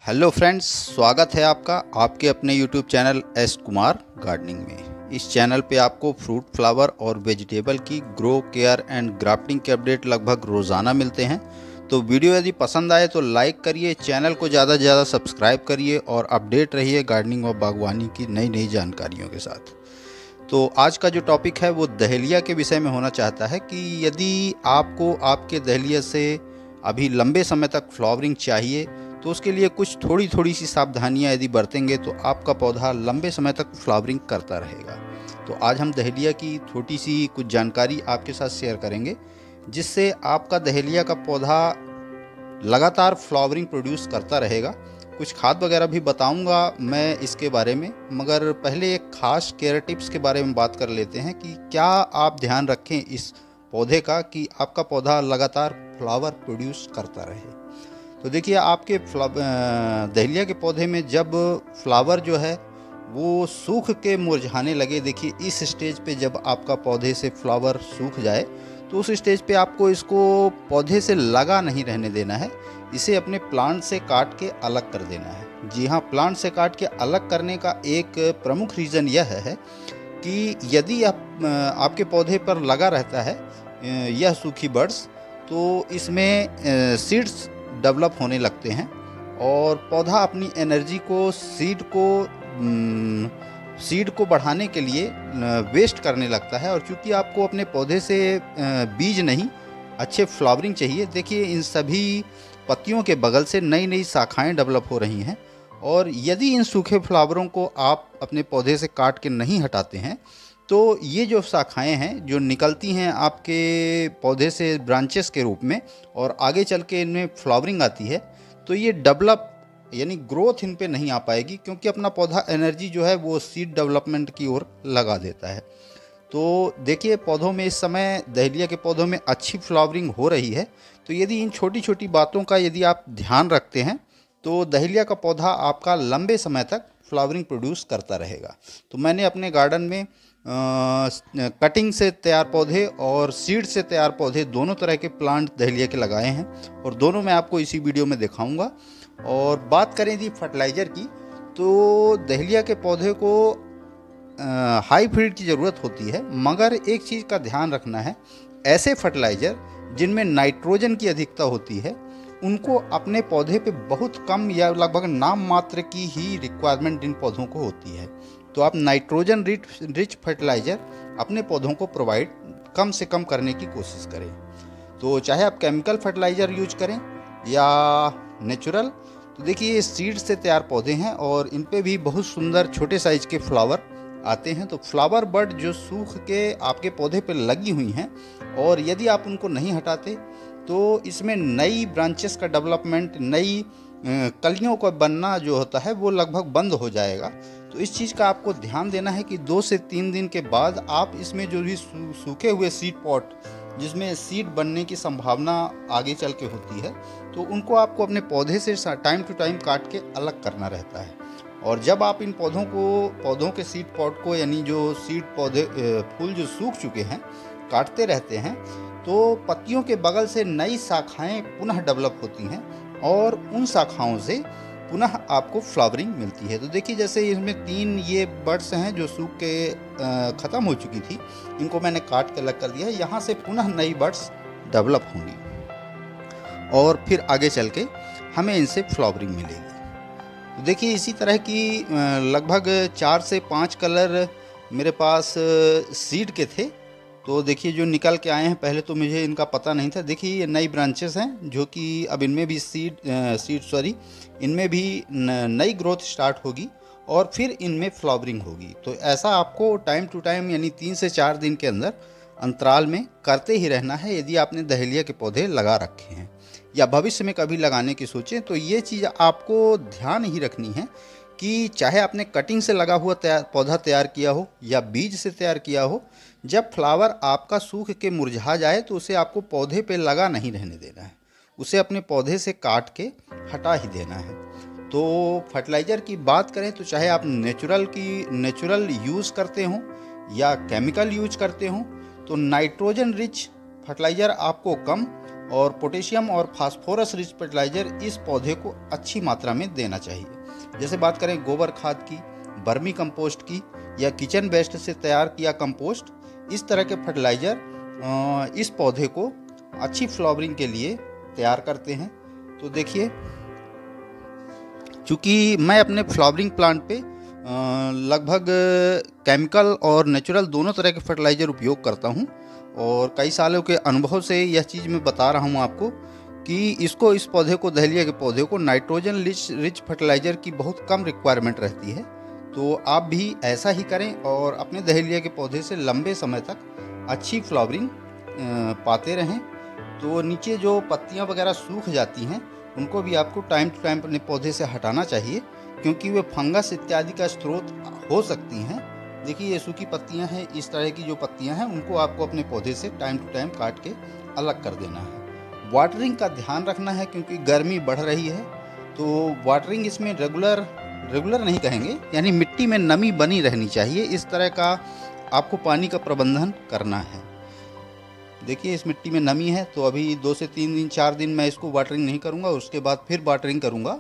Hello friends, स्वागत है आपका आपके अपने YouTube channel S Kumar gardening में। इस चैनल पे आपको फ्रूट, फ्लावर और वेजिटेबल की ग्रो, केयर एंड ग्राफ्टिंग के अपडेट लगभग रोज़ाना मिलते हैं। तो वीडियो यदि पसंद आए तो लाइक करिए, चैनल को ज़्यादा से ज़्यादा सब्सक्राइब करिए और अपडेट रहिए गार्डनिंग और बागवानी की नई नई जानकारियों के साथ। तो आज का जो टॉपिक है वो दहलिया के विषय में होना चाहता है कि यदि आपको आपके दहलिया से अभी लंबे समय तक फ्लावरिंग चाहिए तो उसके लिए कुछ थोड़ी थोड़ी सी सावधानियां यदि बरतेंगे तो आपका पौधा लंबे समय तक फ्लावरिंग करता रहेगा। तो आज हम दहलिया की छोटी सी कुछ जानकारी आपके साथ शेयर करेंगे जिससे आपका दहलिया का पौधा लगातार फ्लावरिंग प्रोड्यूस करता रहेगा। कुछ खाद वगैरह भी बताऊंगा मैं इसके बारे में, मगर पहले एक खास केयर टिप्स के बारे में बात कर लेते हैं कि क्या आप ध्यान रखें इस पौधे का कि आपका पौधा लगातार फ्लावर प्रोड्यूस करता रहे। तो देखिए, आपके दहलिया के पौधे में जब फ्लावर जो है वो सूख के मुरझाने लगे, देखिए इस स्टेज पे जब आपका पौधे से फ्लावर सूख जाए तो उस स्टेज पे आपको इसको पौधे से लगा नहीं रहने देना है, इसे अपने प्लांट से काट के अलग कर देना है। जी हाँ, प्लांट से काट के अलग करने का एक प्रमुख रीज़न यह है कि यदि आपके पौधे पर लगा रहता है यह सूखी बड्स, तो इसमें सीड्स डेवलप होने लगते हैं और पौधा अपनी एनर्जी को सीड को बढ़ाने के लिए वेस्ट करने लगता है। और क्योंकि आपको अपने पौधे से बीज नहीं, अच्छे फ्लावरिंग चाहिए, देखिए इन सभी पत्तियों के बगल से नई नई शाखाएं डेवलप हो रही हैं और यदि इन सूखे फ्लावरों को आप अपने पौधे से काट के नहीं हटाते हैं तो ये जो शाखाएं हैं जो निकलती हैं आपके पौधे से ब्रांचेस के रूप में और आगे चल के इनमें फ्लावरिंग आती है, तो ये डेवलप यानी ग्रोथ इन पे नहीं आ पाएगी क्योंकि अपना पौधा एनर्जी जो है वो सीड डेवलपमेंट की ओर लगा देता है। तो देखिए, पौधों में इस समय दहलिया के पौधों में अच्छी फ्लावरिंग हो रही है। तो यदि इन छोटी छोटी बातों का यदि आप ध्यान रखते हैं तो दहलिया का पौधा आपका लंबे समय तक फ्लावरिंग प्रोड्यूस करता रहेगा। तो मैंने अपने गार्डन में कटिंग से तैयार पौधे और सीड से तैयार पौधे दोनों तरह के प्लांट दहलिया के लगाए हैं और दोनों मैं आपको इसी वीडियो में दिखाऊंगा। और बात करें यदि फर्टिलाइज़र की, तो दहलिया के पौधे को हाई फीड की ज़रूरत होती है, मगर एक चीज़ का ध्यान रखना है, ऐसे फर्टिलाइज़र जिनमें नाइट्रोजन की अधिकता होती है उनको अपने पौधे पे बहुत कम या लगभग नाम मात्र की ही रिक्वायरमेंट इन पौधों को होती है। तो आप नाइट्रोजन रिच फर्टिलाइज़र अपने पौधों को प्रोवाइड कम से कम करने की कोशिश करें। तो चाहे आप केमिकल फर्टिलाइज़र यूज करें या नेचुरल। तो देखिए, ये सीड से तैयार पौधे हैं और इन पे भी बहुत सुंदर छोटे साइज के फ्लावर आते हैं। तो फ्लावर बड जो सूख के आपके पौधे पे लगी हुई हैं और यदि आप उनको नहीं हटाते तो इसमें नई ब्रांचेस का डेवलपमेंट, नई कलियों का बनना जो होता है वो लगभग बंद हो जाएगा। तो इस चीज़ का आपको ध्यान देना है कि 2 से 3 दिन के बाद आप इसमें जो भी सूखे हुए सीड पॉट जिसमें सीड बनने की संभावना आगे चल के होती है, तो उनको आपको अपने पौधे से टाइम टू टाइम काट के अलग करना रहता है। और जब आप इन पौधों के सीड पॉट को यानी जो सीड पौधे फूल जो सूख चुके हैं काटते रहते हैं तो पत्तियों के बगल से नई शाखाएं पुनः डेवलप होती हैं और उन शाखाओं से पुनः आपको फ्लावरिंग मिलती है। तो देखिए, जैसे इसमें 3 ये बड्स हैं जो सूख के ख़त्म हो चुकी थी, इनको मैंने काट के अलग कर दिया है। यहाँ से पुनः नई बड्स डेवलप होंगी और फिर आगे चल के हमें इनसे फ्लावरिंग मिलेगी। तो देखिए, इसी तरह की लगभग 4 से 5 कलर मेरे पास सीड के थे। तो देखिए, जो निकल के आए हैं, पहले तो मुझे इनका पता नहीं था। देखिए, ये नई ब्रांचेस हैं जो कि अब इनमें भी इनमें भी नई ग्रोथ स्टार्ट होगी और फिर इनमें फ्लावरिंग होगी। तो ऐसा आपको टाइम टू टाइम यानी 3 से 4 दिन के अंदर अंतराल में करते ही रहना है यदि आपने दहलिया के पौधे लगा रखे हैं या भविष्य में कभी लगाने की सोचें। तो ये चीज़ आपको ध्यान ही रखनी है कि चाहे आपने कटिंग से लगा हुआ पौधा तैयार किया हो या बीज से तैयार किया हो, जब फ्लावर आपका सूख के मुरझा जाए तो उसे आपको पौधे पे लगा नहीं रहने देना है, उसे अपने पौधे से काट के हटा ही देना है। तो फर्टिलाइज़र की बात करें तो चाहे आप नेचुरल यूज़ करते हों या केमिकल यूज करते हों, तो नाइट्रोजन रिच फर्टिलाइज़र आपको कम और पोटेशियम और फास्फोरस रिच फर्टिलाइज़र इस पौधे को अच्छी मात्रा में देना चाहिए। जैसे बात करें गोबर खाद की, वर्मी कंपोस्ट की या किचन वेस्ट से तैयार किया कंपोस्ट, इस तरह के फर्टिलाइज़र इस पौधे को अच्छी फ्लावरिंग के लिए तैयार करते हैं। तो देखिए, चूँकि मैं अपने फ्लावरिंग प्लांट पे लगभग केमिकल और नेचुरल दोनों तरह के फर्टिलाइज़र उपयोग करता हूँ और कई सालों के अनुभव से यह चीज़ मैं बता रहा हूँ आपको कि इस पौधे को, दहलिया के पौधे को नाइट्रोजन रिच फर्टिलाइज़र की बहुत कम रिक्वायरमेंट रहती है। तो आप भी ऐसा ही करें और अपने दहलिया के पौधे से लंबे समय तक अच्छी फ्लावरिंग पाते रहें। तो नीचे जो पत्तियां वगैरह सूख जाती हैं उनको भी आपको टाइम टू टाइम अपने पौधे से हटाना चाहिए, क्योंकि वे फंगस इत्यादि का स्रोत हो सकती हैं। देखिए, ये सूखी पत्तियां हैं, इस तरह की जो पत्तियां हैं उनको आपको अपने पौधे से टाइम टू टाइम काट के अलग कर देना है। वाटरिंग का ध्यान रखना है, क्योंकि गर्मी बढ़ रही है। तो वाटरिंग इसमें रेगुलर नहीं कहेंगे, यानी मिट्टी में नमी बनी रहनी चाहिए, इस तरह का आपको पानी का प्रबंधन करना है। देखिए, इस मिट्टी में नमी है, तो अभी 2 से 3 दिन 4 दिन मैं इसको वाटरिंग नहीं करूंगा, उसके बाद फिर वाटरिंग करूंगा।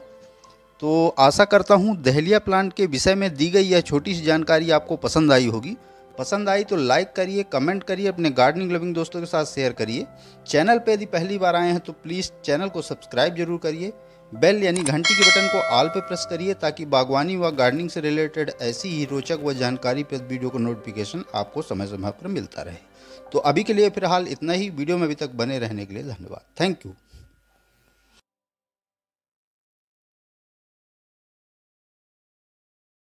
तो आशा करता हूं दहलिया प्लांट के विषय में दी गई यह छोटी सी जानकारी आपको पसंद आई होगी। पसंद आई तो लाइक करिए, कमेंट करिए, अपने गार्डनिंग लविंग दोस्तों के साथ शेयर करिए। चैनल पे यदि पहली बार आए हैं तो प्लीज़ चैनल को सब्सक्राइब जरूर करिए। बेल यानी घंटी के बटन को ऑल पे प्रेस करिए, ताकि बागवानी व गार्डनिंग से रिलेटेड ऐसी ही रोचक व जानकारीप्रद वीडियो का नोटिफिकेशन आपको समय समय पर मिलता रहे। तो अभी के लिए फिलहाल इतना ही। वीडियो में अभी तक बने रहने के लिए धन्यवाद। Thank you.